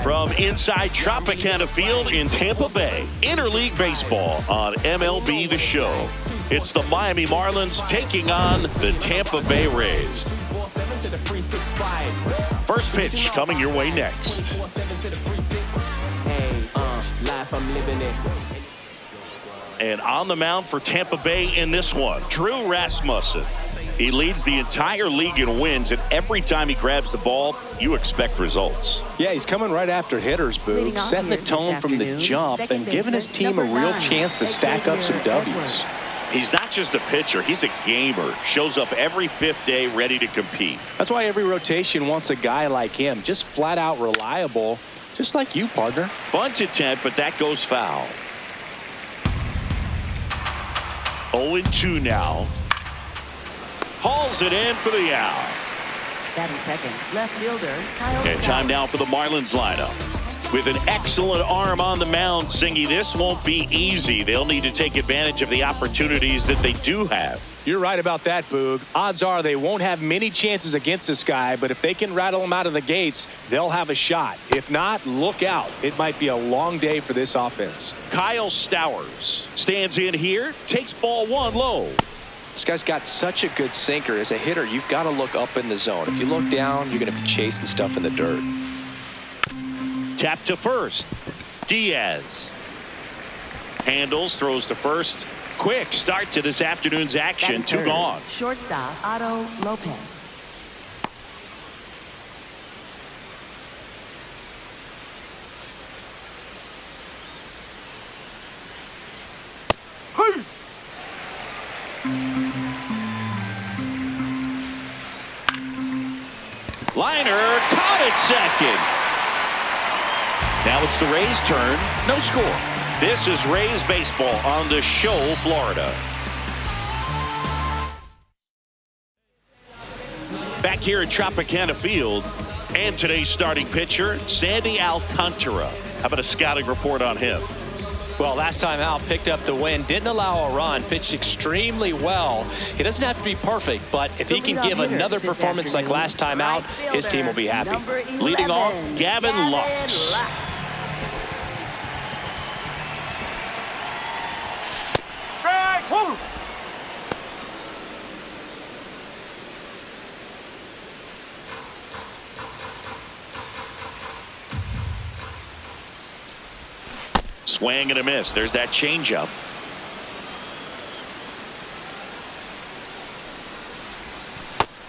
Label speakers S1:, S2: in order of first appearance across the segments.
S1: From inside Tropicana Field in Tampa Bay, Interleague Baseball on MLB The Show. It's the Miami Marlins taking on the Tampa Bay Rays. First pitch coming your way next. And on the mound for Tampa Bay in this one, Drew Rasmussen. He leads the entire league in wins, and every time he grabs the ball, you expect results.
S2: Yeah, he's coming right after hitters, Boog, setting the tone from the jump and giving his team a real chance to stack up some W's.
S1: He's not just a pitcher, he's a gamer. Shows up every fifth day ready to compete.
S2: That's why every rotation wants a guy like him, just flat out reliable, just like you, partner.
S1: Bunt attempt, but that goes foul. 0-2 now. Hauls it in for the out.
S3: Batting second, left fielder Kyle.
S1: And time now for the Marlins lineup. With an excellent arm on the mound, Singy, this won't be easy. They'll need to take advantage of the opportunities that they do have.
S2: You're right about that, Boog. Odds are they won't have many chances against this guy, but if they can rattle him out of the gates, they'll have a shot. If not, look out. It might be a long day for this offense.
S1: Kyle Stowers stands in here, takes ball one low.
S4: This guy's got such a good sinker. As a hitter, you've got to look up in the zone. If you look down, you're going to be chasing stuff in the dirt.
S1: Tap to first. Diaz handles, throws to first. Quick start to this afternoon's action. Two gone.
S3: Shortstop Otto Lopez.
S1: Liner caught at second. Now it's the Rays' turn. No score. This is Rays baseball on The Show, Florida. Back here at Tropicana Field, and today's starting pitcher, Sandy Alcantara. How about a scouting report on him?
S4: Well, last time out, picked up the win, didn't allow a run, pitched extremely well. He doesn't have to be perfect, but if he can give another performance like last time out, his team will be happy.
S1: Leading off, Gavin Lux. Swing and a miss. There's that changeup.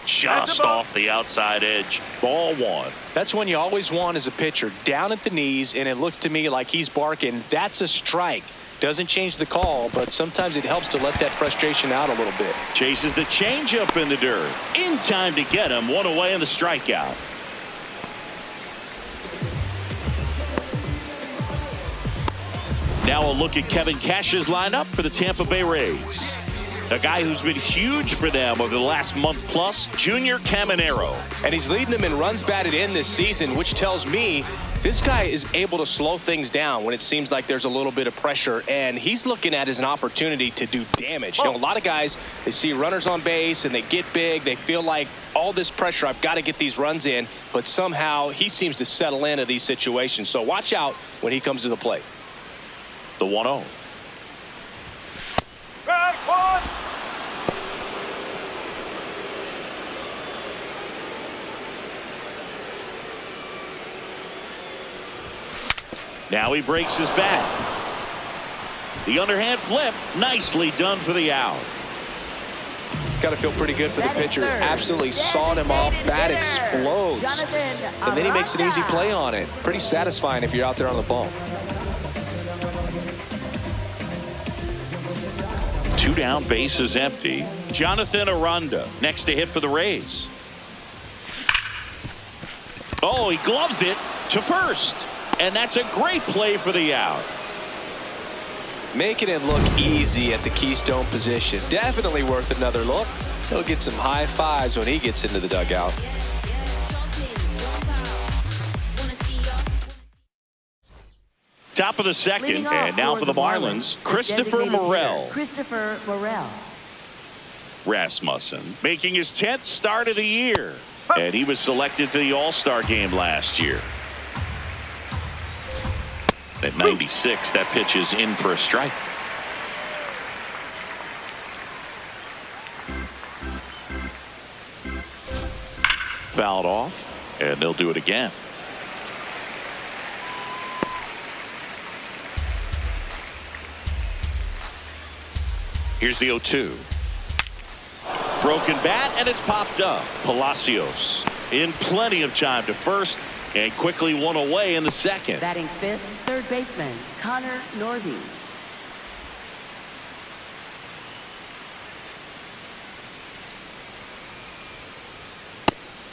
S1: Just off the outside edge. Ball one.
S2: That's when you always want as a pitcher, down at the knees, and it looks to me like he's barking. That's a strike. Doesn't change the call, but sometimes it helps to let that frustration out a little bit.
S1: Chases the changeup in the dirt. In time to get him. One away in the strikeout. Now a look at Kevin Cash's lineup for the Tampa Bay Rays. A guy who's been huge for them over the last month plus, Junior Caminero.
S2: And he's leading them in runs batted in this season, which tells me this guy is able to slow things down when it seems like there's a little bit of pressure, and he's looking at it as an opportunity to do damage. You know, a lot of guys, they see runners on base and they get big. They feel like all this pressure, I've got to get these runs in, but somehow he seems to settle into these situations. So watch out when he comes to the plate.
S1: The 1-0. Now he breaks his bat. The underhand flip, nicely done for the out.
S2: Got to feel pretty good for the pitcher. Absolutely sawed him off. Bat explodes. And then he makes an easy play on it. Pretty satisfying if you're out there on the ball.
S1: 2 down, base is empty. Jonathan Aranda next to hit for the Rays. Oh, he gloves it to first. And that's a great play for the out.
S2: Making it look easy at the keystone position. Definitely worth another look. He'll get some high fives when he gets into the dugout.
S1: Top of the second, and now for the Marlins, Christopher Morel.
S3: Christopher Morel.
S1: Rasmussen making his 10th start of the year. And he was selected to the All-Star game last year. At 96, that pitch is in for a strike. Fouled off, and they'll do it again. Here's the 0-2. Broken bat, and it's popped up. Palacios in plenty of time to first, and quickly one away in the second.
S3: Batting fifth, third baseman, Connor Norby.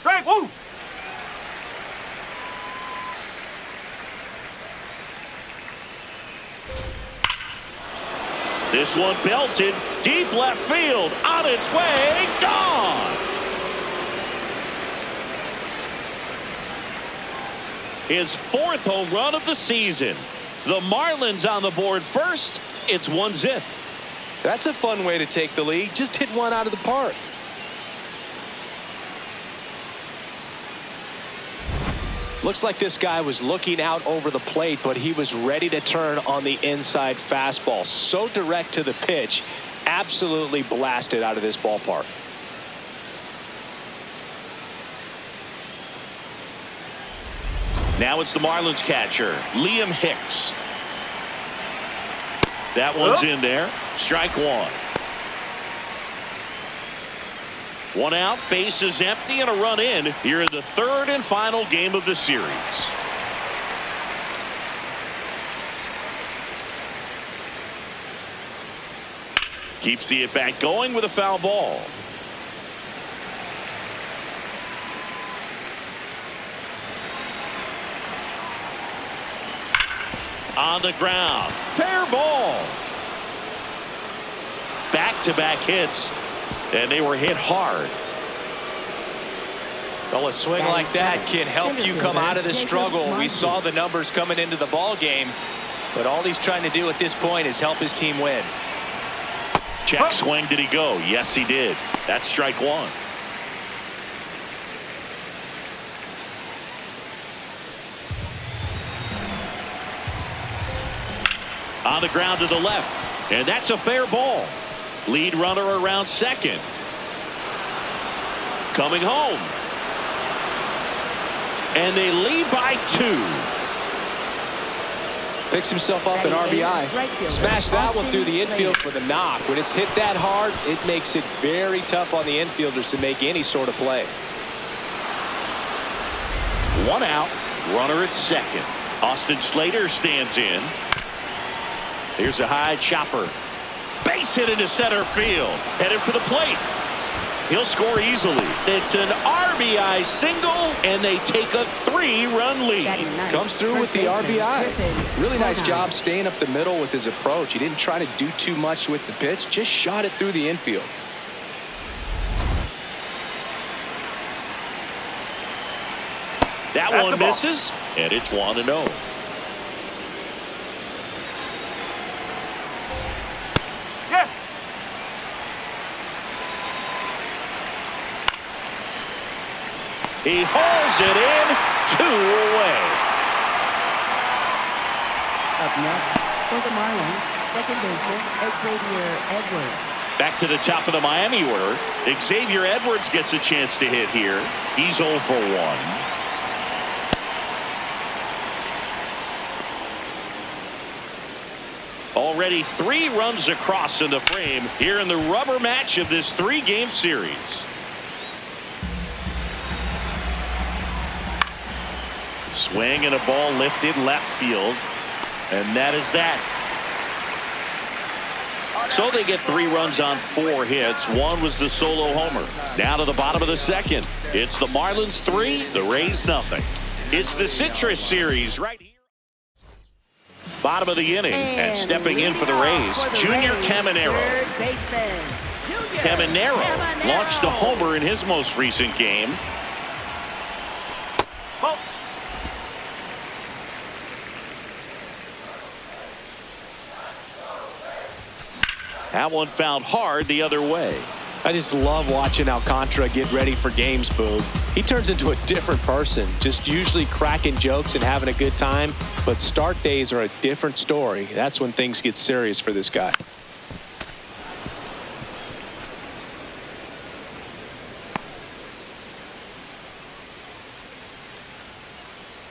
S5: Strike one.
S1: This one belted deep left field, on its way, gone. His fourth home run of the season. The Marlins on the board first. It's 1-0.
S2: That's a fun way to take the lead. Just hit one out of the park. Looks like this guy was looking out over the plate, but he was ready to turn on the inside fastball. So direct to the pitch, absolutely blasted out of this ballpark.
S1: Now it's the Marlins catcher, Liam Hicks. That one's in there. Strike one. One out, bases empty, and a run in here in the third and final game of the series. Keeps the at-bat going with a foul ball. On the ground, fair ball. Back-to-back hits. And they were hit hard.
S4: Well, a swing like that can help you come out of the struggle. We saw the numbers coming into the ball game, but all he's trying to do at this point is help his team win.
S1: Check swing. Did he go? Yes, he did. That's strike one. On the ground to the left, and that's a fair ball. Lead runner around second. Coming home. And they lead by 2.
S2: Picks himself up an RBI. Smash that one through the infield for the knock. When it's hit that hard, it makes it very tough on the infielders to make any sort of play.
S1: One out. Runner at second. Austin Slater stands in. Here's a high chopper. Base hit into center field. Headed for the plate. He'll score easily. It's an RBI single, and they take a 3-run lead.
S2: Comes through with the RBI. Really nice job staying up the middle with his approach. He didn't try to do too much with the pitch. Just shot it through the infield.
S1: That one misses, and it's 1-0. He hauls it in, 2 away.
S3: Up next for the Marlins, second baseman Xavier Edwards.
S1: Back to the top of the Miami order. Xavier Edwards gets a chance to hit here. He's 0 for 1. Already 3 runs across in the frame here in the rubber match of this 3-game series. Swing and a ball lifted left field, and that is that. So they get 3 runs on 4 hits. 1 was the solo homer. Now to the bottom of the second. It's the Marlins 3, the Rays nothing. It's the Citrus Series right here. Bottom of the inning, and stepping in for the Rays, Junior Caminero. Caminero launched a homer in his most recent game. That one fouled hard the other way.
S4: I just love watching Alcantara get ready for games, Boog. He turns into a different person, just usually cracking jokes and having a good time. But start days are a different story. That's when things get serious for this guy.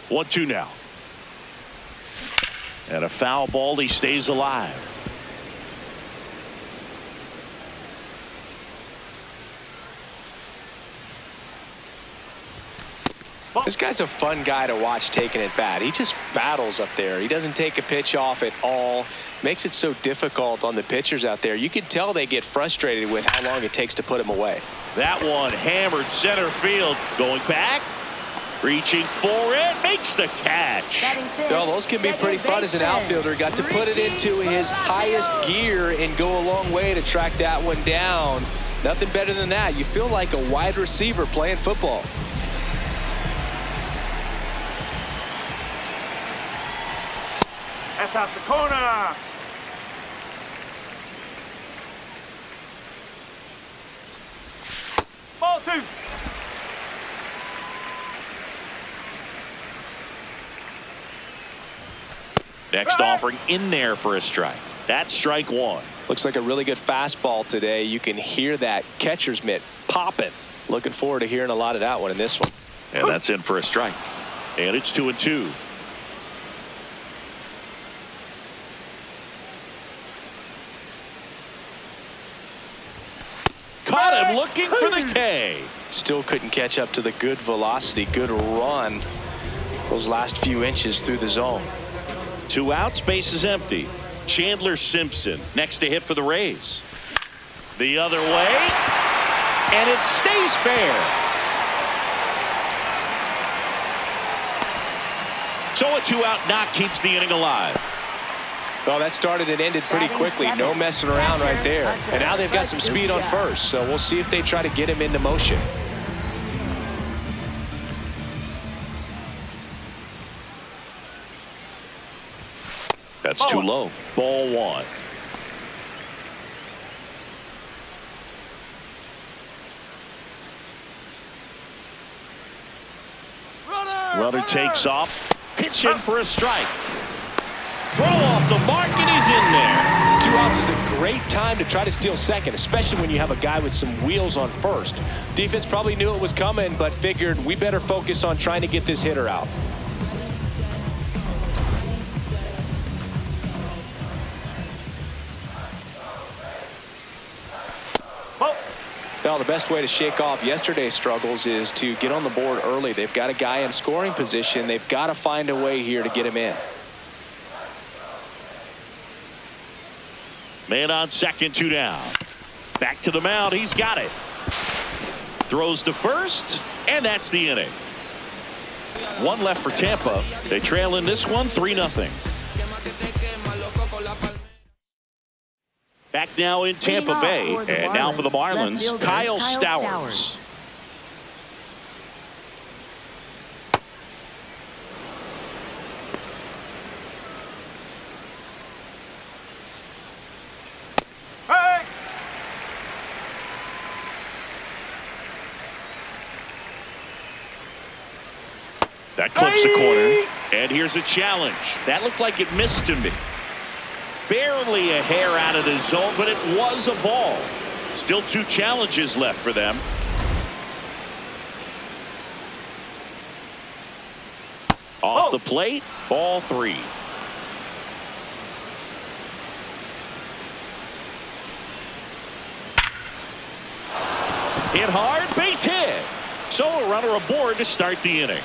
S1: One, two now. And a foul ball. He stays alive.
S4: This guy's a fun guy to watch taking it bat. He just battles up there. He doesn't take a pitch off at all. Makes it so difficult on the pitchers out there. You can tell they get frustrated with how long it takes to put him away.
S1: That one hammered center field. Going back. Reaching for it. Makes the catch.
S4: Well, those can be pretty fun as an outfielder. Got to put it into his highest gear and go a long way to track that one down. Nothing better than that. You feel like a wide receiver playing football.
S5: That's out the corner. Ball two.
S1: Next offering in there for a strike. That's strike one.
S4: Looks like a really good fastball today. You can hear that catcher's mitt popping. Looking forward to hearing a lot of that one in this one.
S1: And that's in for a strike. And it's 2-2. Caught him looking for the K.
S4: Still couldn't catch up to the good velocity, good run those last few inches through the zone.
S1: 2 outs, base is empty. Chandler Simpson next to hit for the Rays. The other way, and it stays fair. So a 2-out knock keeps the inning alive.
S4: Well, that started and ended pretty quickly. No messing around right there. And now they've got some speed on first, so we'll see if they try to get him into motion.
S1: That's too low. Ball one. Runner takes off. Pitch in for a strike. Throw off the mark, and he's in there.
S4: 2 outs is a great time to try to steal second, especially when you have a guy with some wheels on first. Defense probably knew it was coming, but figured we better focus on trying to get this hitter out. Well, the best way to shake off yesterday's struggles is to get on the board early. They've got a guy in scoring position. They've got to find a way here to get him in.
S1: Man on second, 2 down. Back to the mound. He's got it. Throws to first, and that's the inning. 1 left for Tampa. They trail in this one 3-0. Back now in Tampa Bay, and now for the Marlins, Kyle Stowers.
S5: Hey!
S1: That clips the corner, and here's a challenge. That looked like it missed to me. Barely a hair out of the zone, but it was a ball. Still 2 challenges left for them. Off the plate, ball 3. Hit hard, base hit. So a runner aboard to start the inning.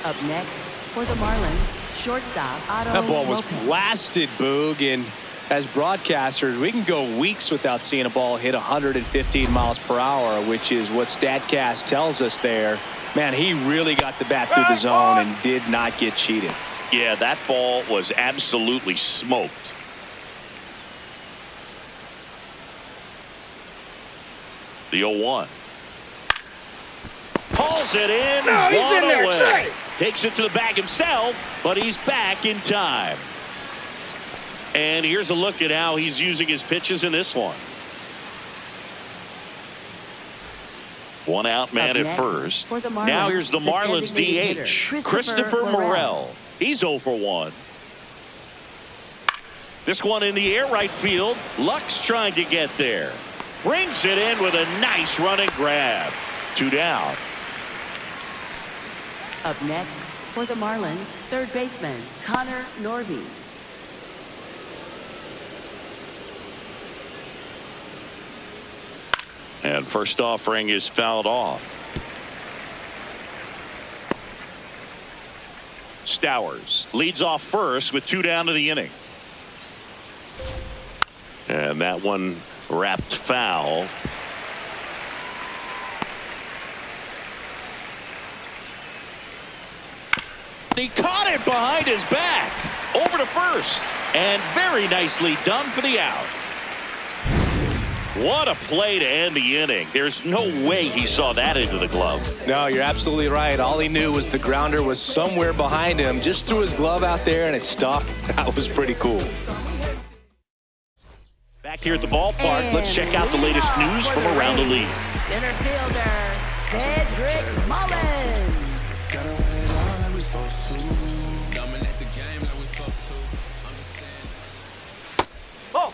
S3: Up next for the Marlins, shortstop Otto.
S4: That ball was blasted, Boog, and as broadcasters, we can go weeks without seeing a ball hit 115 miles per hour, which is what StatCast tells us there. Man, he really got the bat through the zone and did not get cheated.
S1: Yeah, that ball was absolutely smoked. The 0-1. Pulls it in.
S5: No, he's
S1: one
S5: in there.
S1: away.
S5: Sorry.
S1: Takes it to the bag himself, but he's back in time. And here's a look at how he's using his pitches in this one. One out man at first. Now here's the Marlins DH, Christopher Morel. He's 0 for 1. This one in the air right field. Luck's trying to get there. Brings it in with a nice running grab. 2 down.
S3: Up next for the Marlins, third baseman Connor Norby.
S1: And first offering is fouled off. Stowers leads off first with 2 down to the inning. And that one wrapped foul. He caught it behind his back. Over to first. And very nicely done for the out. What a play to end the inning. There's no way he saw that into the glove.
S2: No, you're absolutely right. All he knew was the grounder was somewhere behind him. Just threw his glove out there and it stuck. That was pretty cool.
S1: Back here at the ballpark, let's check out the latest news from around the league.
S3: Center fielder Cedric Mullins.
S5: Oh!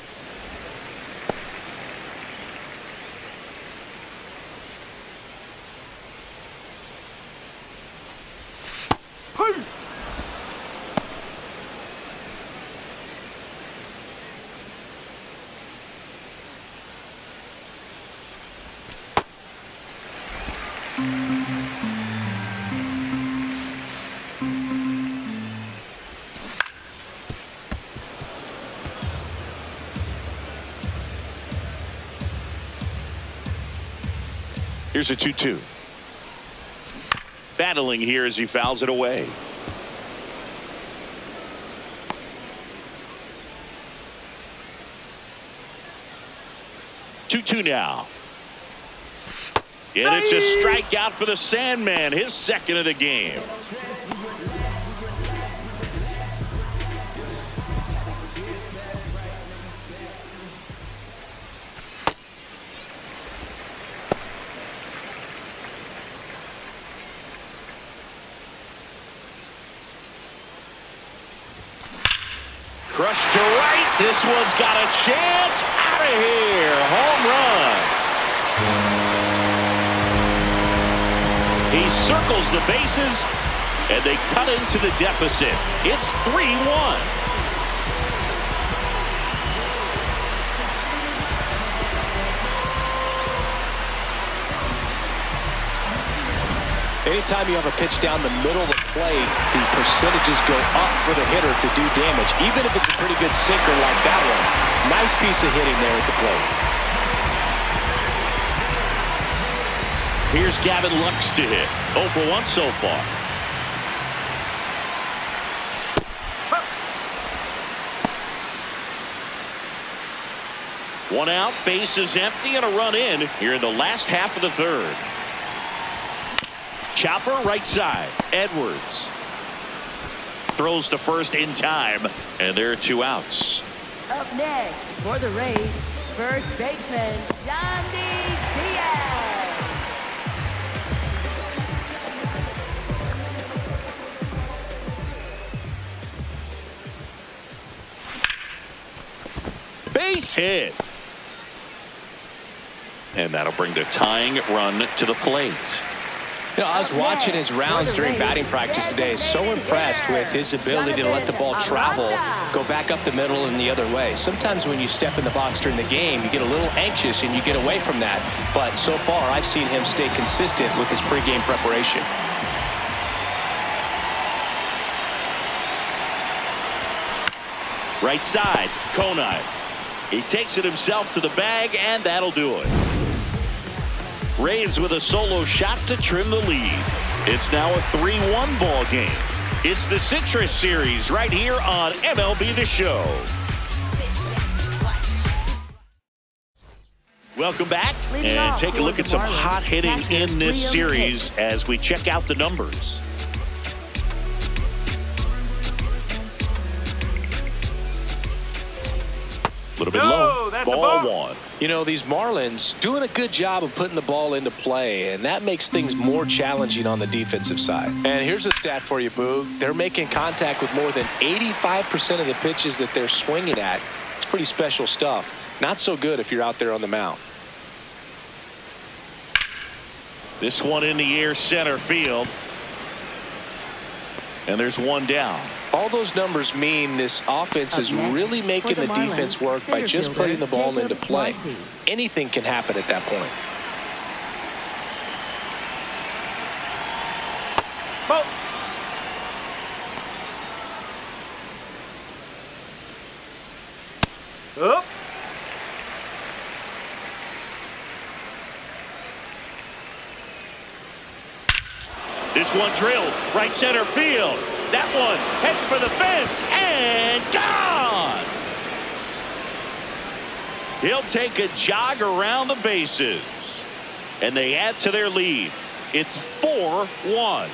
S5: Hey!
S1: Here's a 2-2. Battling here as he fouls it away. Two now. And it's a strikeout for the Sandman, his second of the game. Crushed to right. This one's got a chance. Out of here. Home run. He circles the bases, and they cut into the deficit. It's 3-1.
S2: Anytime you have a pitch down the middle of the plate, the percentages go up for the hitter to do damage, even if it's a pretty good sinker like that one. Nice piece of hitting there at the plate.
S1: Here's Gavin Lux to hit. 0 for 1 so far. One out, base is empty, and a run in here in the last half of the third. Chopper right side. Edwards throws to first in time, and there are 2 outs.
S3: Up next for the Rays, first baseman Yandy Diaz.
S1: Base hit. And that'll bring the tying run to the plate.
S2: You know, I was watching his rounds during batting practice today. So impressed with his ability to let the ball travel, go back up the middle and the other way. Sometimes when you step in the box during the game, you get a little anxious and you get away from that. But so far, I've seen him stay consistent with his pregame preparation.
S1: Right side, Konai. He takes it himself to the bag, and that'll do it. Rays with a solo shot to trim the lead. It's now a 3-1 ball game. It's the Citrus Series right here on MLB The Show. Welcome back, and take a look at some hot hitting in this series as we check out the numbers. little bit
S5: No,
S1: low.
S5: that's a
S1: Ball
S5: ball.
S1: 1.
S2: You know, these Marlins doing a good job of putting the ball into play, and that makes things more challenging on the defensive side. And here's a stat for you, Boog. They're making contact with more than 85% of the pitches that they're swinging at. It's pretty special stuff. Not so good if you're out there on the mound.
S1: This one in the air, center field. And there's one down.
S2: All those numbers mean this offense is really making the defense work by just putting the ball into play. Anything can happen at that point.
S5: Ball. Up.
S1: This one drilled right center field. That one heading for the fence and gone. He'll take a jog around the bases, and they add to their lead. It's 4-1.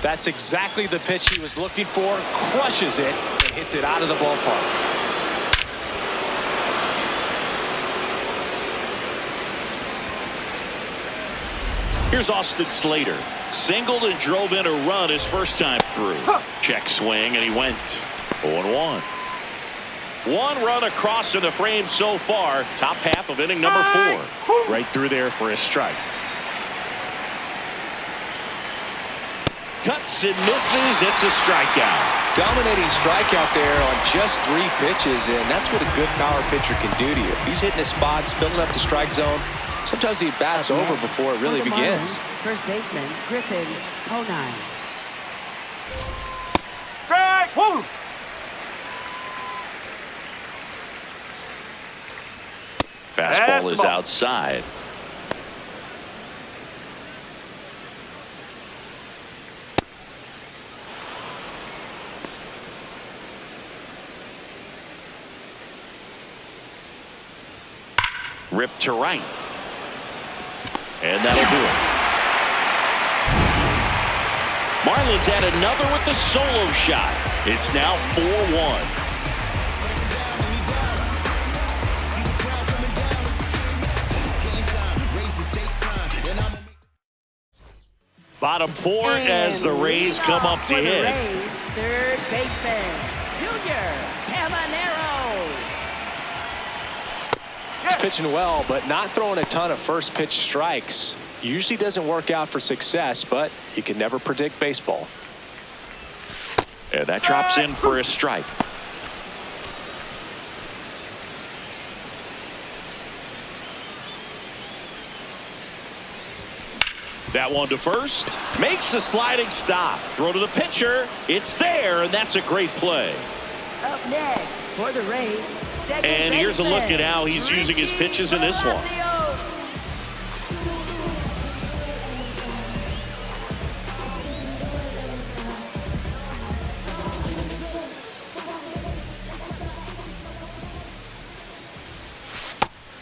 S2: That's exactly the pitch he was looking for. Crushes it and hits it out of the ballpark.
S1: Here's Austin Slater. Singled and drove in a run his first time through. Check swing, and he went 0-1. One run across in the frame so far. Top half of inning number 4. Right through there for a strike. Cuts and misses. It's a strikeout.
S2: Dominating strikeout there on just 3 pitches, and that's what a good power pitcher can do to you. He's hitting his spots, filling up the strike zone. Sometimes he bats over before it really begins.
S3: First baseman Griffin Honine.
S5: Strike. Woo.
S1: Fastball is
S5: Fastball.
S1: outside. Ripped to right. And that'll do it. Marlins add another with the solo shot. It's now 4-1. Bottom 4 as the Rays come up to hit.
S3: Rays, third baseman Junior Caminero.
S2: He's pitching well, but not throwing a ton of first pitch strikes. Usually doesn't work out for success, but you can never predict baseball.
S1: And that drops in for a strike. That one to first. Makes a sliding stop. Throw to the pitcher. It's there, and that's a great play.
S3: Up next for the Rays, second
S1: And here's a look
S3: baseman,
S1: at how he's using his pitches in this one.
S3: Palacios.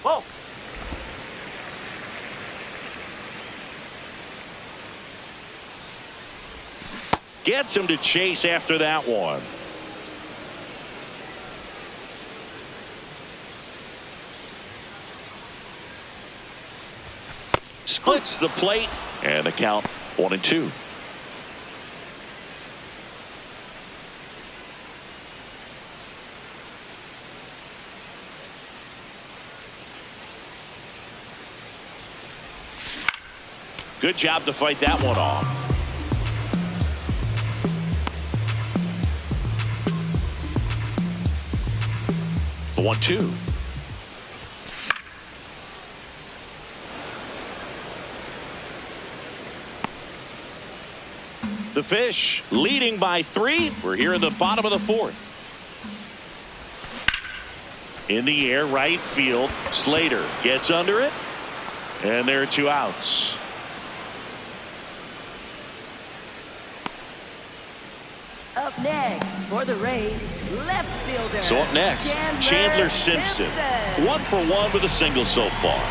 S5: Whoa.
S1: Gets him to chase after that one. Splits the plate, and the count 1-2. Good job to fight that one off. The 1-2. The Fish leading by 3. We're here in the bottom of the 4th. In the air, right field. Slater gets under it. And there are 2 outs.
S3: Up next for the Rays, left fielder.
S1: So up next, Chandler Simpson. 1 for 1 with a single so far.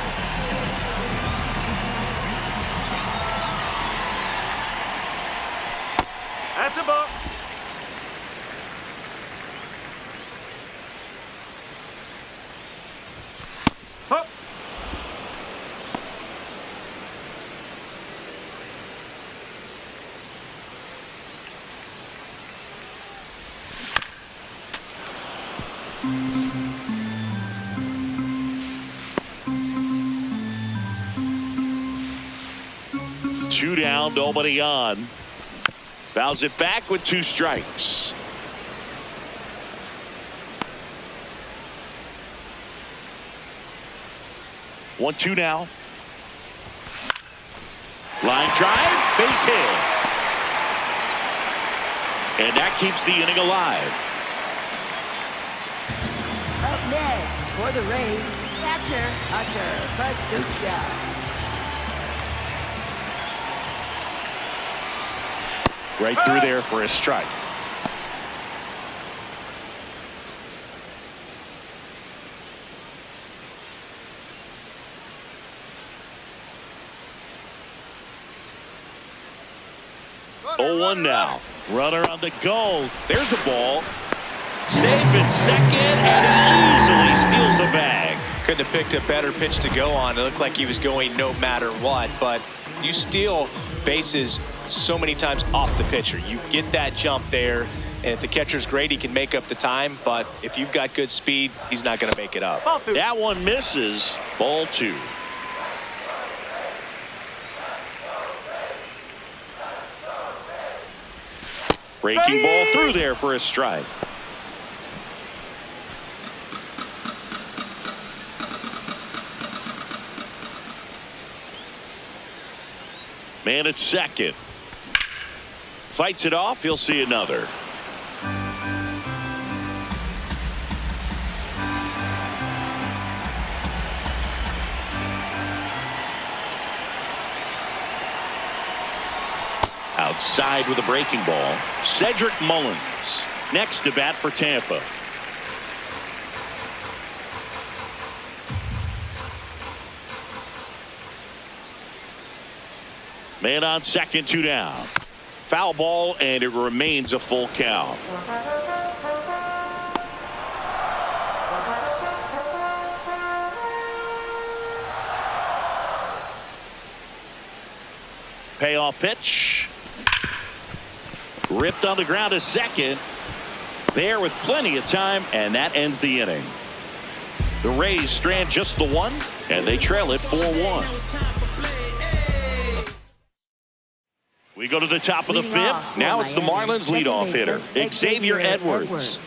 S1: Two down, nobody on. Fouls it back with 2 strikes. One, two now. Line drive, base hit. And that keeps the inning alive.
S3: Up next for the Rays, catcher Paduccia.
S1: Right through there for a strike. Oh, 1 now. Runner on the go. There's a ball. Safe at second, and he easily steals the bag.
S2: Couldn't have picked a better pitch to go on. It looked like he was going no matter what, but you steal bases so many times off the pitcher. You get that jump there, and if the catcher's great, he can make up the time, but if you've got good speed, he's not going to make it up.
S1: That one misses. Ball 2. Breaking ball through there for a strike. Man at second. Fights it off. He'll see another. Outside with a breaking ball. Cedric Mullins next to bat for Tampa. Man on second, 2 down. Foul ball, and it remains a full count. Payoff pitch. Ripped on the ground to second. There with plenty of time, and that ends the inning. The Rays strand just the 1, and they trail it 4-1. We go to the top of the 5th. Now it's the Marlins leadoff hitter, Xavier Edwards.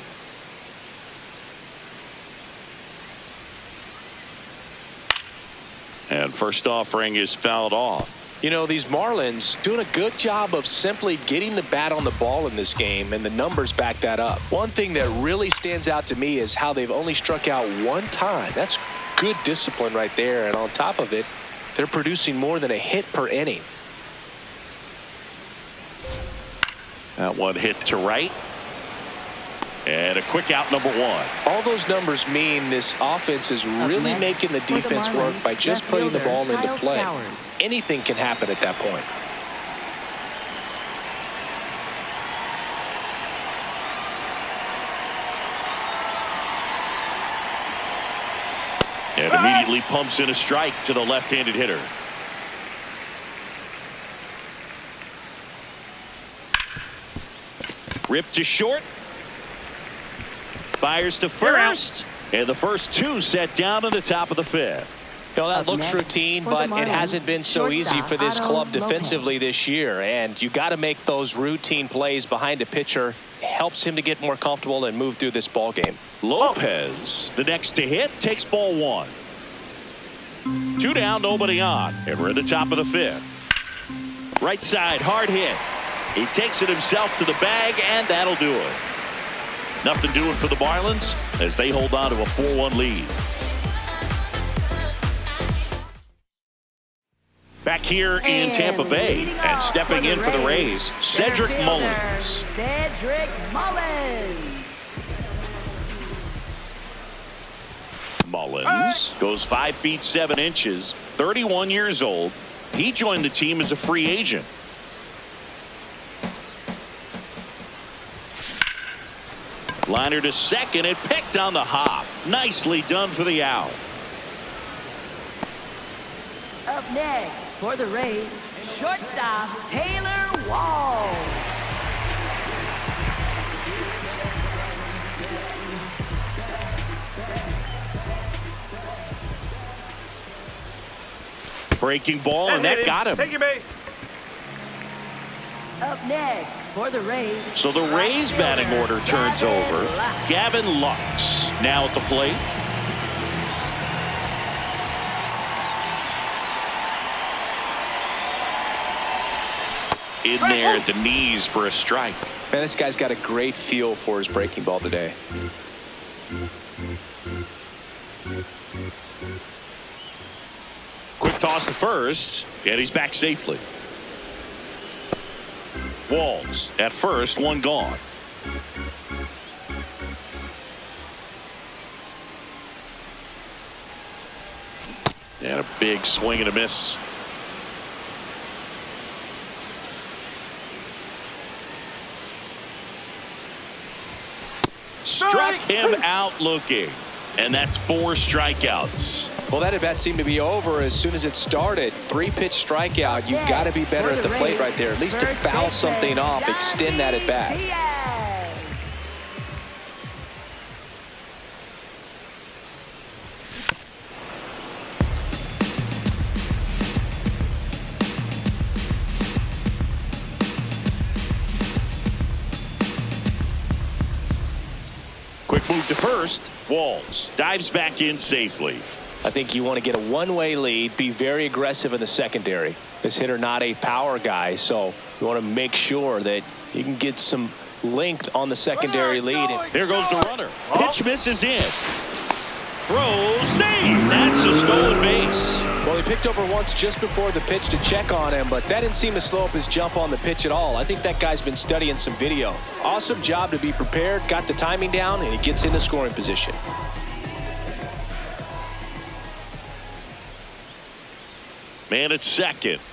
S1: And first offering is fouled off.
S2: You know, these Marlins doing a good job of simply getting the bat on the ball in this game, and the numbers back that up. One thing that really stands out to me is how they've only struck out 1 time. That's good discipline right there, and on top of it, they're producing more than a hit per inning.
S1: That one hit to right. And a quick out, number 1.
S2: All those numbers mean this offense is really making the defense work by just putting the ball into play. Anything can happen at that point.
S1: And immediately pumps in a strike to the left-handed hitter. Ripped to short. Fires to first. And the first 2 set down to the top of the 5th.
S2: Well, that looks routine, but it hasn't been so easy for this club defensively this year. And you got to make those routine plays behind a pitcher. It helps him to get more comfortable and move through this ball game.
S1: Lopez, the next to hit, takes ball 1. 2 down, nobody on. And we're at the top of the 5th. Right side, hard hit. He takes it himself to the bag, and that'll do it. Nothing doing for the Marlins as they hold on to a 4-1 lead. Back here in Tampa Bay, and stepping in for the Rays, Cedric Mullins.
S3: Cedric Mullins.
S1: Mullins goes 5 feet 7 inches, 31 years old. He joined the team as a free agent. Liner to second, and picked on the hop. Nicely done for the out.
S3: Up next for the Rays, shortstop Taylor Wall.
S1: breaking ball, and that got him.
S5: Take your base.
S3: Up next for the Rays.
S1: So the Rays batting order turns over. Gavin Lux now at the plate. In there at the knees for a strike.
S2: Man, this guy's got a great feel for his breaking ball today.
S1: Quick toss to first, and he's back safely. Walls at first, one gone. And a big swing and a miss. Struck him out looking, and that's 4 strikeouts.
S2: Well, that at bat seemed to be over as soon as it started. 3-pitch strikeout. You've got to be better at the plate right there, at least to foul something off, extend that at bat.
S1: Quick move to first. Walls dives back in safely.
S2: I think you want to get a one-way lead, be very aggressive in the secondary. This hitter not a power guy, so you want to make sure that you can get some length on the secondary lead.
S1: There goes the runner. Pitch misses in. Throw, save. That's a stolen base.
S2: Well, he picked over once just before the pitch to check on him, but that didn't seem to slow up his jump on the pitch at all. I think that guy's been studying some video. Awesome job to be prepared, got the timing down, and he gets into scoring position.
S1: Man at second.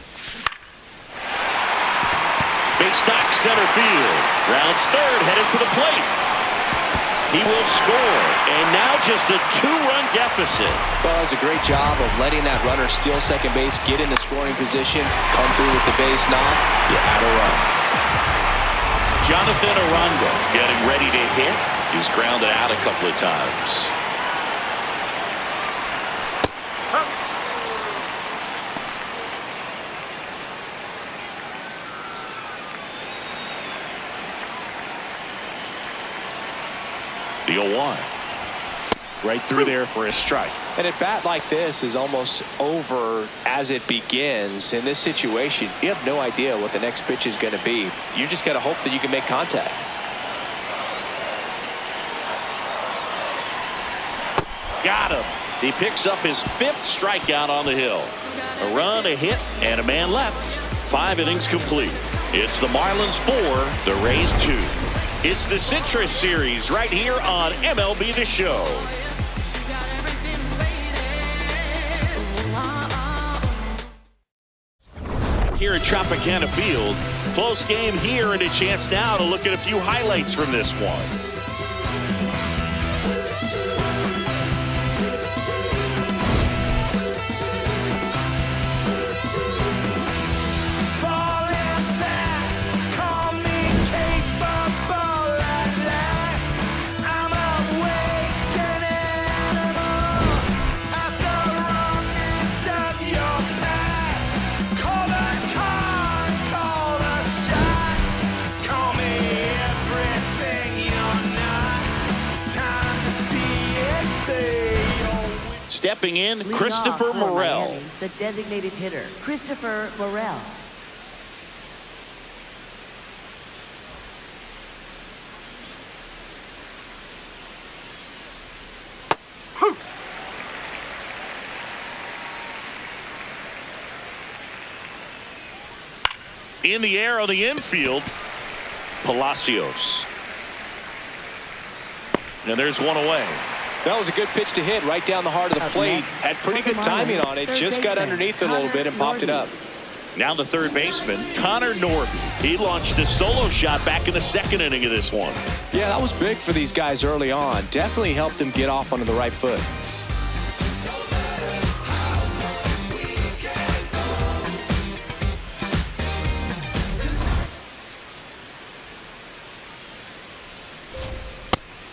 S1: Base knock center field. Rounds third, headed for the plate. He will score, and now just a 2-run deficit.
S2: Well, that was a great job of letting that runner steal second base, get in the scoring position, come through with the base knock. You had a run.
S1: Jonathan Aranda getting ready to hit. He's grounded out a couple of times. The 0-1. Right through there for a strike.
S2: And a bat like this is almost over as it begins. In this situation, you have no idea what the next pitch is going to be. You just got to hope that you can make contact.
S1: Got him. He picks up his 5th strikeout on the hill. A run, a hit, and a man left. 5 innings complete. It's the Marlins 4, the Rays 2. It's the Citrus Series right here on MLB The Show. Here at Tropicana Field, close game here and a chance now to look at a few highlights from this one. Stepping in, Christopher Morel.
S3: Miami, the designated hitter, Christopher Morel.
S1: In the air on the infield, Palacios. And there's one away.
S2: That was a good pitch to hit right down the heart of the plate. Had pretty good timing on it. Just got underneath it a little bit and popped it up.
S1: Now the third baseman, Connor Norby. He launched a solo shot back in the 2nd inning of this one.
S2: Yeah, that was big for these guys early on. Definitely helped them get off onto the right foot.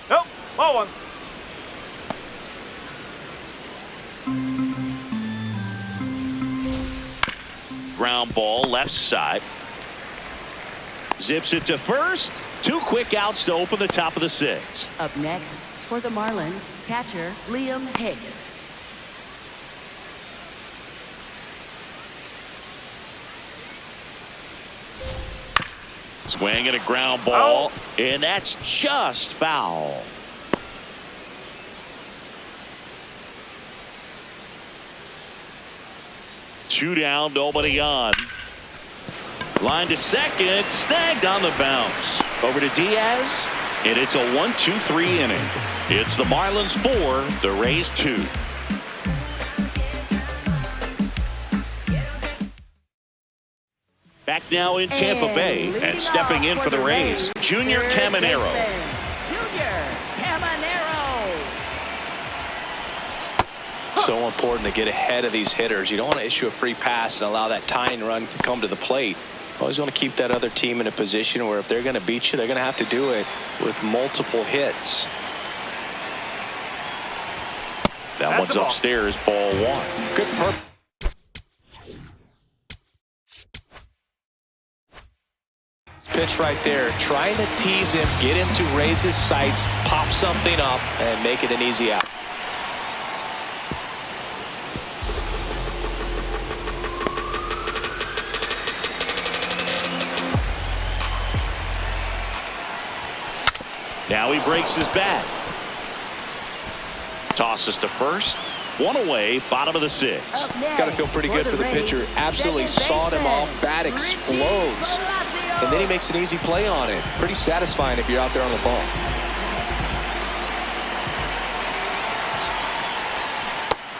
S5: Nope, ball one.
S1: ground ball left side. Zips it to first. 2 quick outs to open the top of the 6th.
S3: Up next for the Marlins, catcher Liam Hicks.
S1: Swing and a ground ball, and that's just foul. Two down, nobody on. Line to second, snagged on the bounce. Over to Diaz, and it's a 1-2-3 inning. It's the Marlins 4, the Rays 2. Back now in Tampa Bay, and stepping in for the Rays, Junior Caminero.
S2: So important to get ahead of these hitters. You don't want to issue a free pass and allow that tying run to come to the plate. Always want to keep that other team in a position where if they're going to beat you, they're going to have to do it with multiple hits.
S1: That one's upstairs, ball 1.
S2: Good purpose. Pitch right there, trying to tease him, get him to raise his sights, pop something up, and make it an easy out.
S1: Now he breaks his bat. Tosses to first. 1 away, bottom of the 6th.
S2: Got to feel pretty good for the pitcher. Absolutely sawed him off. Bat explodes. And then he makes an easy play on it. Pretty satisfying if you're out there on the ball.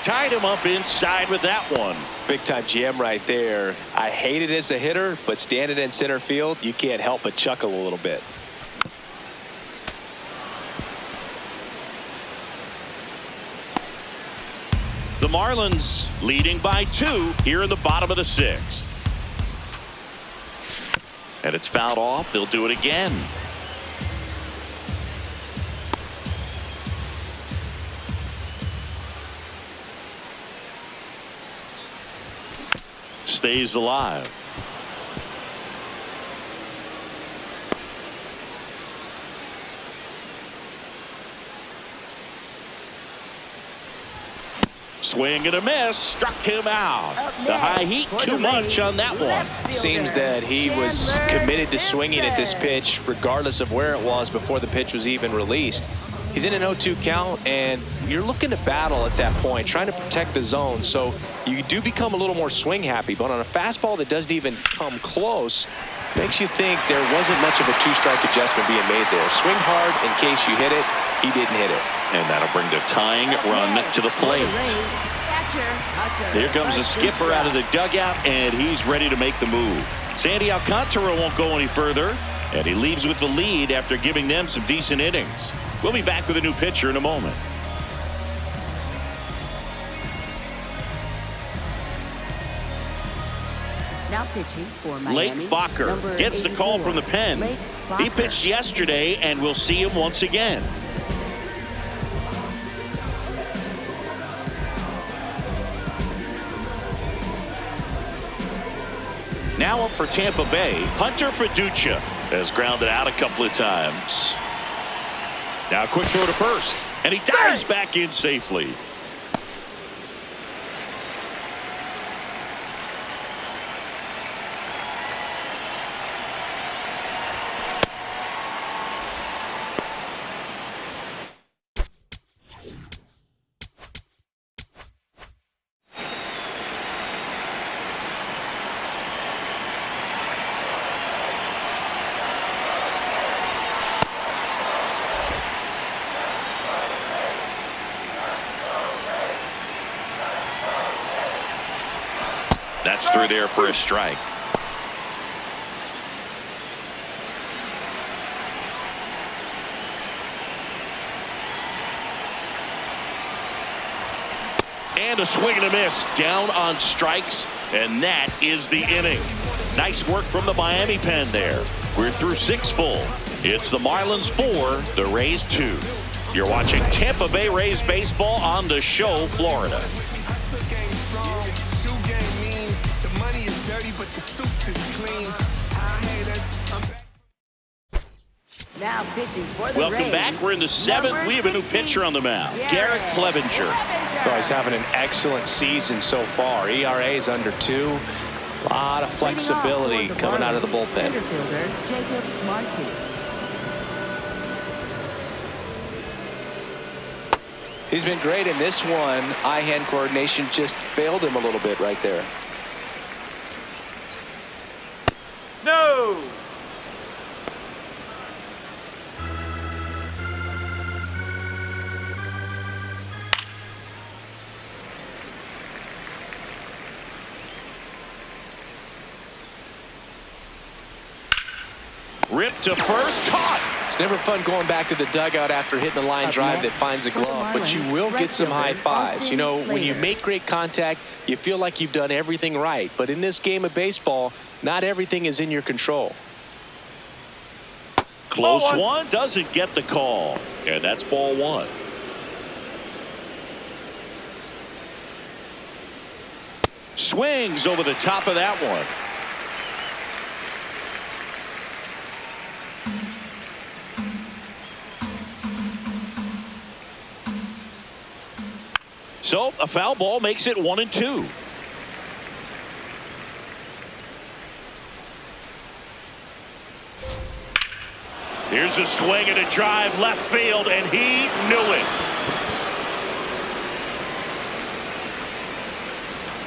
S1: Tied him up inside with that one.
S2: Big time jam right there. I hate it as a hitter, but standing in center field, you can't help but chuckle a little bit.
S1: The Marlins leading by 2 here in the bottom of the 6th. And it's fouled off. They'll do it again. Stays alive. Swing and a miss, struck him out. The high heat, too much on that one.
S2: Seems that he was committed to swinging at this pitch regardless of where it was before the pitch was even released. He's in an 0-2 count, and you're looking to battle at that point, trying to protect the zone. So you do become a little more swing happy, but on a fastball that doesn't even come close, makes you think there wasn't much of a 2-strike adjustment being made there. Swing hard in case you hit it. He didn't hit it.
S1: And that'll bring the tying run to the plate. Here comes the skipper out of the dugout, and he's ready to make the move. Sandy Alcantara won't go any further, and he leaves with the lead after giving them some decent innings. We'll be back with a new pitcher in a moment.
S3: Now pitching for Miami.
S1: Lake Bacher gets the call from the pen. He pitched yesterday, and we'll see him once again. Now up for Tampa Bay, Hunter Fiducia has grounded out a couple of times. Now a quick throw to first, and he dives back in safely. That's through there for a strike. And a swing and a miss down on strikes, and that is the inning. Nice work from the Miami pen there. We're through 6 full. It's the Marlins 4, the Rays 2. You're watching Tampa Bay Rays baseball on The Show, Florida.
S3: Now pitching for the
S1: Welcome
S3: Rays,
S1: back. We're in the 7th. We have a new
S3: 16,
S1: pitcher on the mound, Garrett Clevenger.
S4: Oh, he's having an excellent season so far. ERA is under 2. A lot of flexibility coming out of the bullpen.
S3: Center fielder, Jacob Marcy.
S4: He's been great in this one. Eye-hand coordination just failed him a little bit right there.
S5: No.
S1: Ripped to first, caught.
S4: It's never fun going back to the dugout after hitting a line
S3: Up
S4: drive that
S3: next
S4: finds a
S3: for the
S4: glove, but you
S3: Marlins,
S4: will
S3: right
S4: get some high
S3: fielder,
S4: fives. You know,
S3: Austin
S4: when you
S3: Slater.
S4: make great contact, you feel like you've done everything right. But in this game of baseball, not everything is in your control.
S1: Close
S5: Ball 1.
S1: one, doesn't get the call. And that's ball 1. Swings over the top of that one. So a foul ball makes it 1-2. Here's a swing and a drive left field, and he knew it.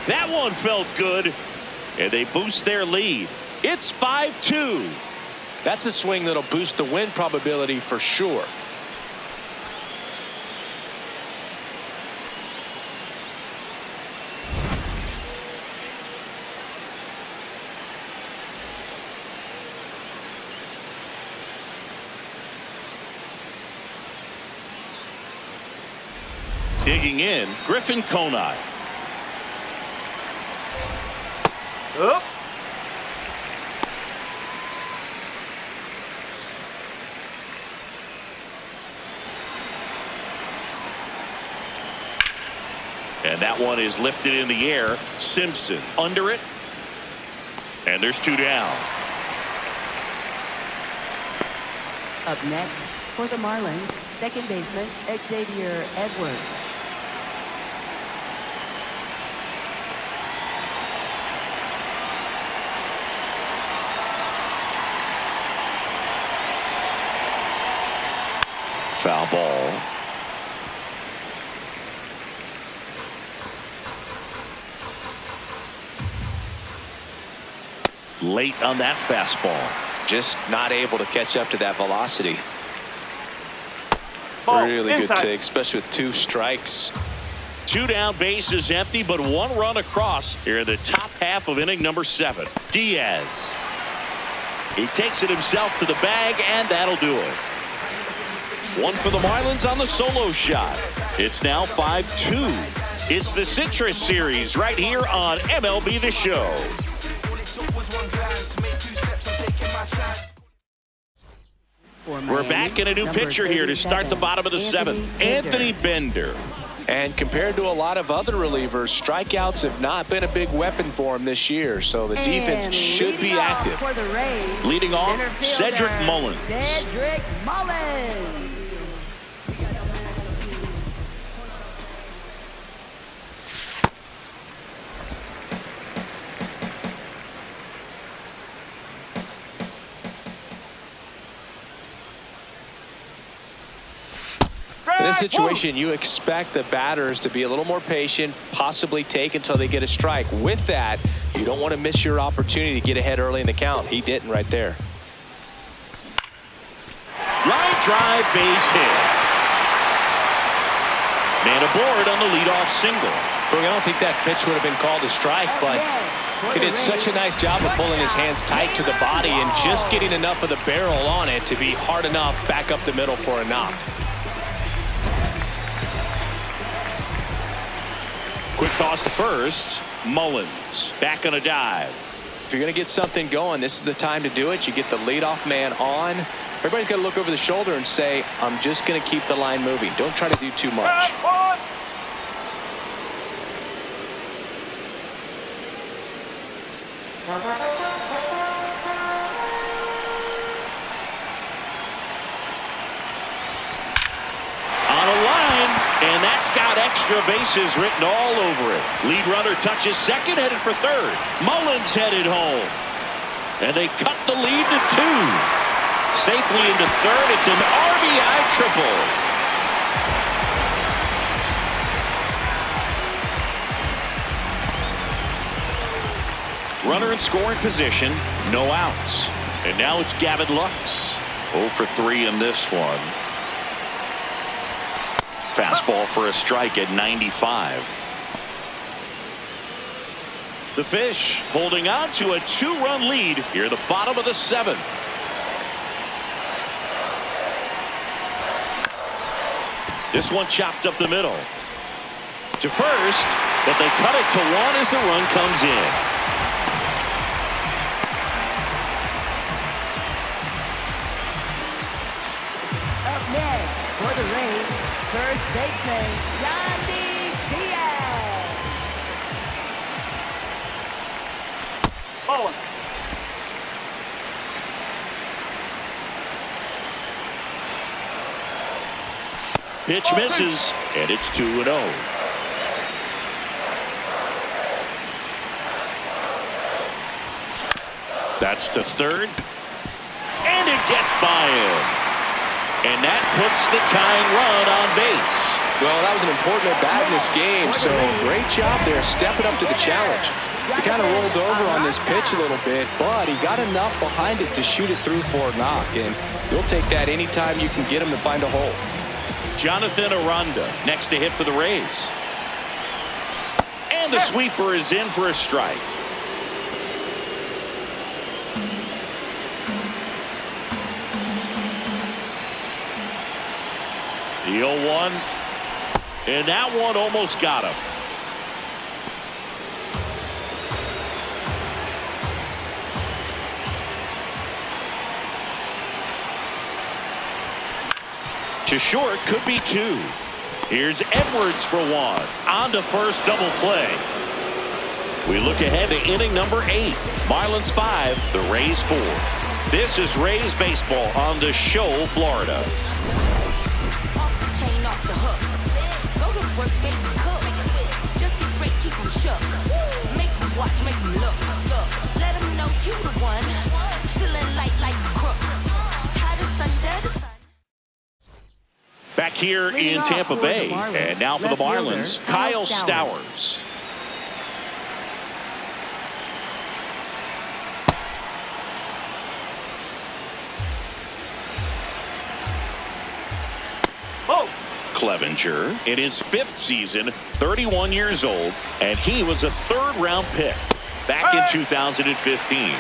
S1: That one felt good, and they boost their lead. It's 5-2.
S4: That's a swing that'll boost the win probability for sure.
S1: Digging in, Griffin Conine.
S5: Up.
S1: And that one is lifted in the air. Simpson under it. And there's 2 down.
S3: Up next for the Marlins, second baseman Xavier Edwards.
S1: Foul ball. Late on that fastball.
S4: Just not able to catch up to that velocity.
S5: Ball
S4: Really good
S5: inside.
S4: take, especially with 2 strikes.
S1: 2 down, bases empty, but 1 run across here in the top half of inning number 7. Diaz. He takes it himself to the bag, and that'll do it. 1 for the Marlins on the solo shot. It's now 5-2. It's the Citrus Series right here on MLB The Show. We're back in a new pitcher here to start the bottom of the 7th. Anthony Bender.
S4: And compared to a lot of other relievers, strikeouts have not been a big weapon for him this year, so the defense should be active.
S3: For the Rays,
S1: Leading off,
S3: center fielder,
S1: Cedric Mullins.
S3: Cedric Mullins.
S4: In this situation, you expect the batters to be a little more patient, possibly take until they get a strike. With that, you don't want to miss your opportunity to get ahead early in the count. He didn't right there.
S1: Line drive, base hit. Man aboard on the leadoff single.
S4: I don't think that pitch would have been called a strike, but he did such a nice job of pulling his hands tight to the body and just getting enough of the barrel on it to be hard enough back up the middle for a knock.
S1: Quick toss to first. Mullins back on a dive.
S4: If you're going to get something going, this is the time to do it. You get the leadoff man on. Everybody's got to look over the shoulder and say, I'm just going to keep the line moving. Don't try to do too much.
S1: Extra bases written all over it. Lead runner touches second, headed for third. Mullins headed home. And they cut the lead to 2. Safely into third. It's an RBI triple. Runner in scoring position, no outs. And now it's Gavin Lux. 0 for 3 in this one. Fastball for a strike at 95. The Fish holding on to a 2-run lead here at the bottom of the 7th. This one chopped up the middle to first, but they cut it to 1 as the run comes in.
S3: Up next for the Rays, first baseman, Yandy Diaz.
S5: Oh.
S1: Pitch misses, and it's 2-0. That's to third, and it gets by him. And that puts the tying run on base.
S2: Well, that was an important at-bat in this game, so great job there stepping up to the challenge.
S4: He kind of rolled over on this pitch a little bit, but he got enough behind it to shoot it through for a knock, and you'll take that anytime you can get him to find a hole.
S1: Jonathan Aranda next to hit for the Rays. And the sweeper is in for a strike. The 0-1. And that one almost got him. To short, could be 2. Here's Edwards for 1. On to first, double play. We look ahead to inning number 8. Marlins 5, the Rays 4. This is Rays baseball on The Show, Florida. Back here in Tampa Bay, and now for the Marlins, Kyle Stowers.
S5: Oh.
S1: Clevenger in his 5th season, 31 years old, and he was a 3rd-round pick back in 2015.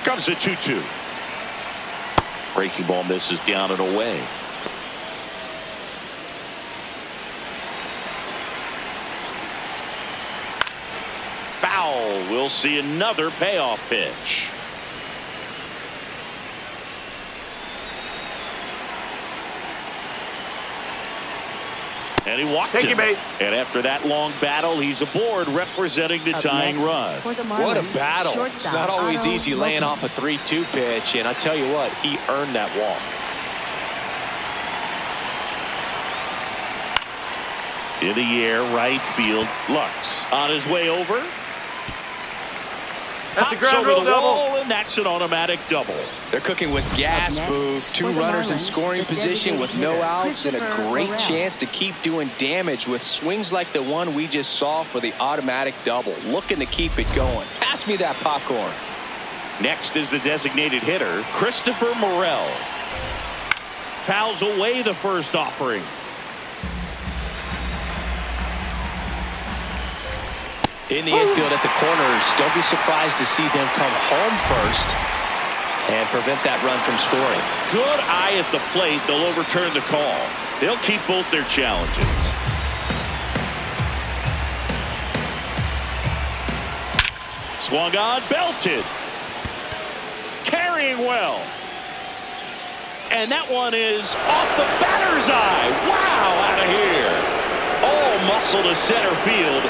S1: Comes a 2-2. Breaking ball misses down and away. Foul. We'll see another payoff pitch. And he walked him. And after that long battle, he's aboard representing the tying run.
S2: What a battle. It's not always easy laying off a 3-2 pitch, and I tell you what, he earned that walk.
S1: In the air, right field, Lux on his way over.
S5: That's a ground rule double.
S1: And that's an automatic double.
S2: They're cooking with gas, Boo. 2 runners in scoring position with no outs and a great chance to keep doing damage with swings like the one we just saw for the automatic double. Looking to keep it going. Pass me that popcorn.
S1: Next is the designated hitter, Christopher Morel. Fouls away the first offering.
S2: In the infield at the corners, don't be surprised to see them come home first and prevent that run from scoring.
S1: Good eye at the plate. They'll overturn the call. They'll keep both their challenges. Swung on, belted. Carrying well. And that one is off the batter's eye. Wow, out of here. muscle to center field.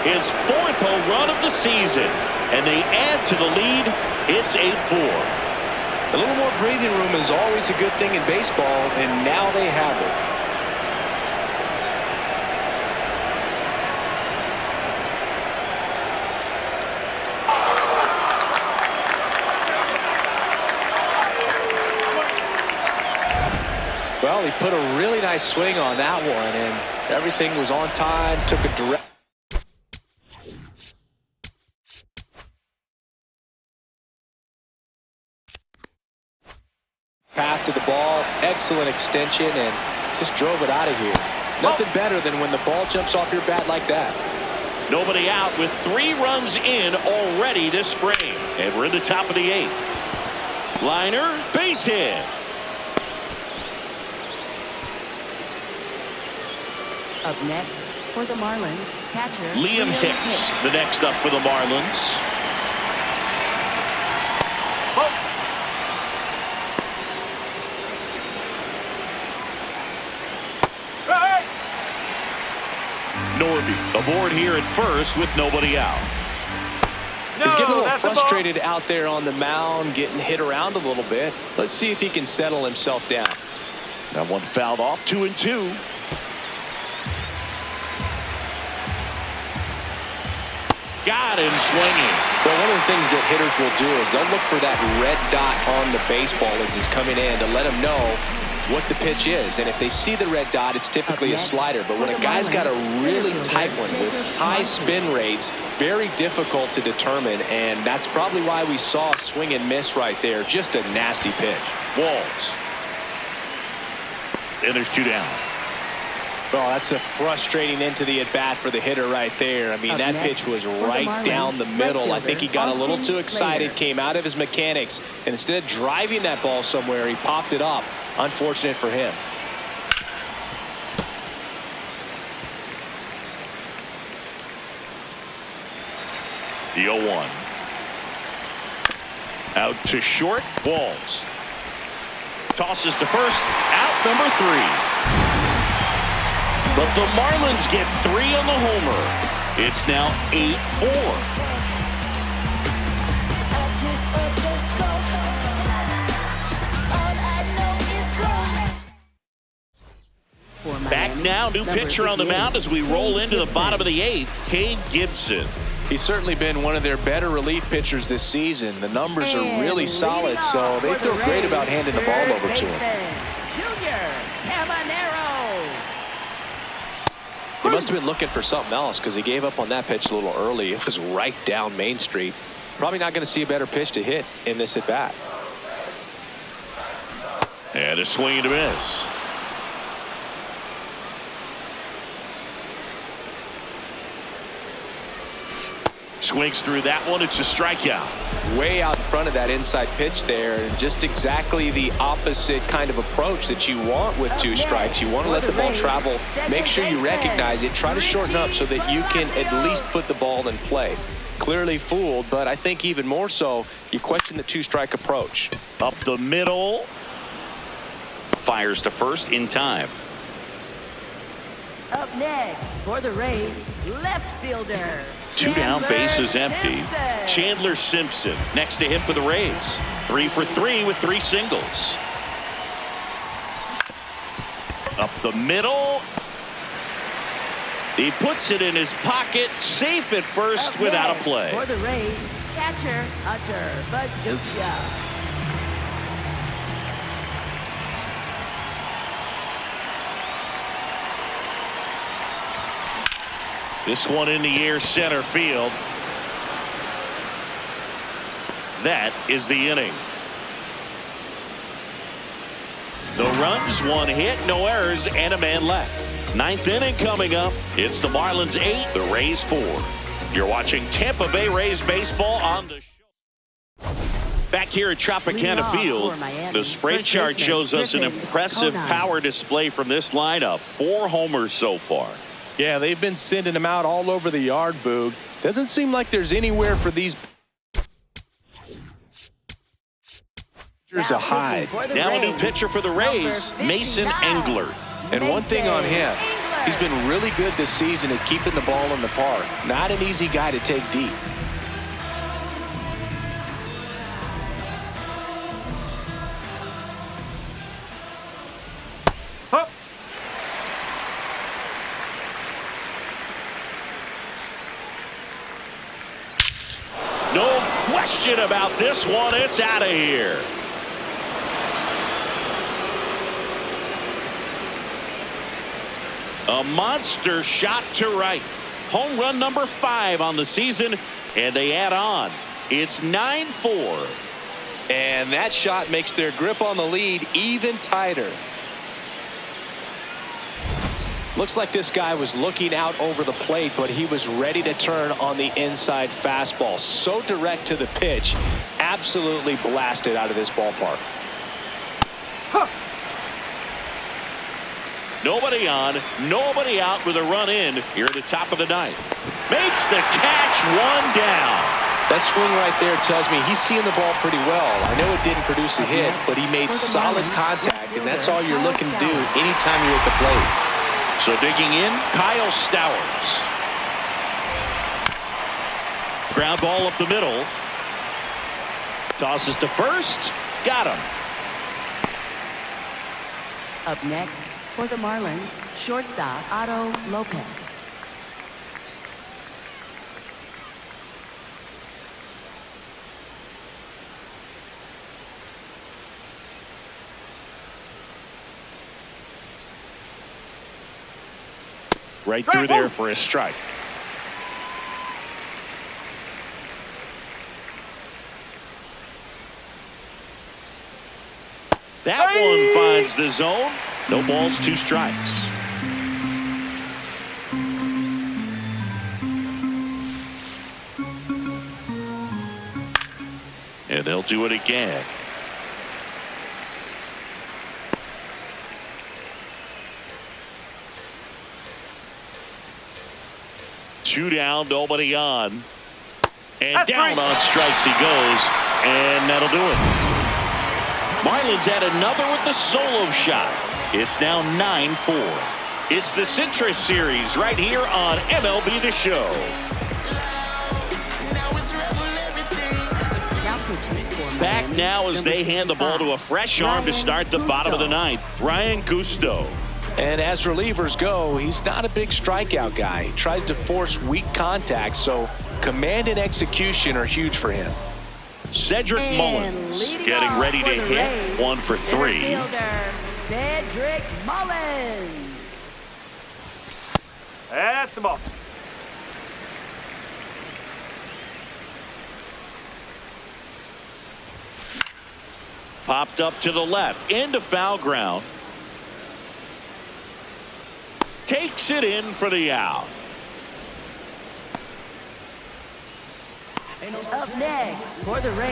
S1: His 4th home run of the season. And they add to the lead. It's 8-4.
S2: A little more breathing room is always a good thing in baseball, and now they have it. Well, he put a really nice swing on that one, and everything was on time, took a direct. Path to the ball, excellent extension, and just drove it out of here. Nothing better than when the ball jumps off your bat like that.
S1: Nobody out with 3 runs in already this frame. And we're in the top of the 8th. Liner, base hit.
S3: Up next for the Marlins, catcher
S1: Liam Hicks, the next up for the Marlins. Norby aboard here at first with nobody out.
S2: He's getting a little frustrated out there on the mound, getting hit around a little bit. Let's see if he can settle himself down.
S1: That one fouled off, 2-2. Got him swinging.
S2: Well, one of the things that hitters will do is they'll look for that red dot on the baseball as it's coming in to let them know what the pitch is. And if they see the red dot, it's typically a slider. But when a guy's got a really tight one with high spin rates, very difficult to determine. And that's probably why we saw a swing and miss right there. Just a nasty pitch.
S1: Walls. And there's 2 down.
S2: Well, that's a frustrating end to the at-bat for the hitter right there. I mean, that pitch was right down the middle. I think he got a little too excited, came out of his mechanics, and instead of driving that ball somewhere, he popped it up. Unfortunate for him.
S1: The 0-1. Out to short. Walls. Tosses to first. Out number 3. But the Marlins get 3 on the homer. It's now 8-4. Back now, new pitcher on the mound as we roll into the bottom of the 8th, Cade Gibson.
S2: He's certainly been one of their better relief pitchers this season. The numbers are really solid, so they feel great about handing the ball over to him. He must have been looking for something else because he gave up on that pitch a little early. It was right down Main Street. Probably not going to see a better pitch to hit in this at bat.
S1: And a swing and a miss. Swings through that one. It's a strikeout.
S2: Way out in front of that inside pitch there. And just exactly the opposite kind of approach that you want with 2 strikes. You want to let the ball travel. Make sure you recognize it. Try to shorten up so that you can at least put the ball in play. Clearly fooled, but I think even more so, you question the 2-strike approach.
S1: Up the middle. Fires to first in time.
S3: Up next for the Rays, left fielder.
S1: 2 down, base is empty. Chandler Simpson next to hit for the Rays. 3 for 3 with 3 singles. Up the middle. He puts it in his pocket, safe at first without a play.
S3: For the Rays, catcher Hunter Baduccia.
S1: This one in the air, center field. That is the inning. No runs, 1 hit, no errors, and a man left. 9th inning coming up. It's the Marlins 8, the Rays 4. You're watching Tampa Bay Rays baseball on the show. Back here at Tropicana Field, the spray chart shows us an impressive power display from this lineup. 4 homers so far.
S2: Yeah, they've been sending him out all over the yard, Boog. Doesn't seem like there's anywhere for these pitchers to hide.
S1: Now a new pitcher for the Rays, Mason Englert.
S2: And one thing on him, He's been really good this season at keeping the ball in the park. Not an easy guy to take deep.
S5: Huh.
S1: No question about this one. It's out of here. A monster shot to right. Home run number 5 on the season, and they add on. It's 9-4.
S2: And that shot makes their grip on the lead even tighter. Looks like this guy was looking out over the plate, but he was ready to turn on the inside fastball. So direct to the pitch. Absolutely blasted out of this ballpark.
S5: Huh.
S1: Nobody on, nobody out with a run in here at the top of the ninth. Makes the catch, one down.
S2: That swing right there tells me he's seeing the ball pretty well. I know it didn't produce a hit, but he made solid contact, and that's all you're looking to do anytime you're at the plate.
S1: So digging in, Kyle Stowers. Ground ball up the middle. Tosses to first. Got him.
S3: Up next for the Marlins, shortstop Otto Lopez.
S1: Right through there for a strike. That one finds the zone. No balls, 2 strikes. And they'll do it again. Two down, nobody on. And
S5: That's
S1: down
S5: right.
S1: on strikes he goes. And that'll do it. Marlins add another with the solo shot. It's now 9-4. It's the Citrus Series right here on MLB The Show. Back now as they hand the ball to a fresh arm to start the bottom of the ninth. Ryan Gusto.
S2: And as relievers go, he's not a big strikeout guy. He tries to force weak contact, so command and execution are huge for him.
S1: Cedric Mullins getting ready to hit. 1 for 3.
S3: Cedric Mullins.
S5: That's the ball.
S1: Popped up to the left into foul ground. Takes it in for the out.
S3: Up next for the Rays,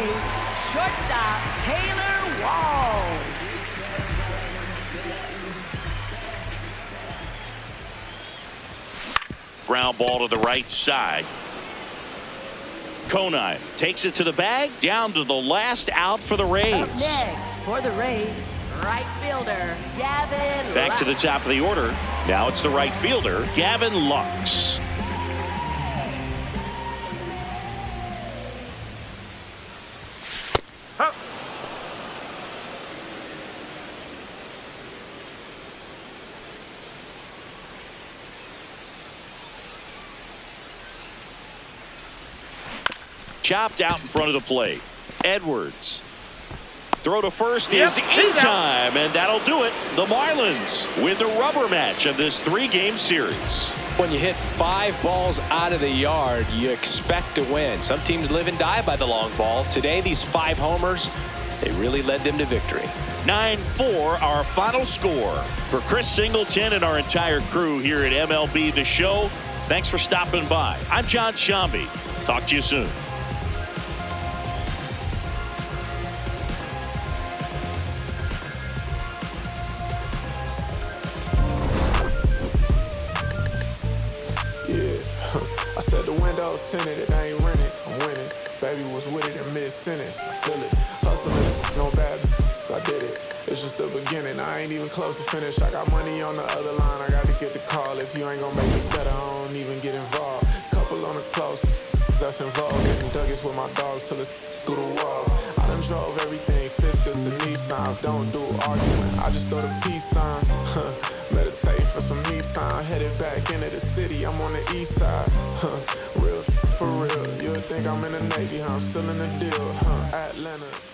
S3: shortstop Taylor Wall.
S1: Ground ball to the right side. Conine takes it to the bag, down to the last out for the Rays.
S3: Up next for the Rays, right fielder Gavin
S1: Back to the top of the order. Now it's the right fielder, Gavin Lux.
S5: Huh.
S1: Chopped out in front of the plate. Edwards. Throw to first
S5: Yep,
S1: is in
S5: he's out.
S1: time, and that'll do it. The Marlins win the rubber match of this 3-game series.
S2: When you hit 5 balls out of the yard, you expect to win. Some teams live and die by the long ball. Today, these 5 homers, they really led them to victory.
S1: 9-4, our final score. For Chris Singleton and our entire crew here at MLB The Show, thanks for stopping by. I'm John Shambi. Talk to you soon.
S6: I said the windows tinted, it ain't rented. I'm winning. Baby was with it in mid-sentence. I feel it. Hustling, no bad. I did it. It's just the beginning. I ain't even close to finish. I got money on the other line. I got to get the call. If you ain't gonna make it better, I don't even get involved. Couple on the close, that's involved. Getting Douglas with my dogs till it's through the walls. I done drove everything, Fiskars to Nissans. Don't do arguing, I just throw the peace signs. Meditating for some me time. Headed back into the city, I'm on the east side. Real for real, you'll think I'm in the Navy, I'm still in the deal. Atlanta.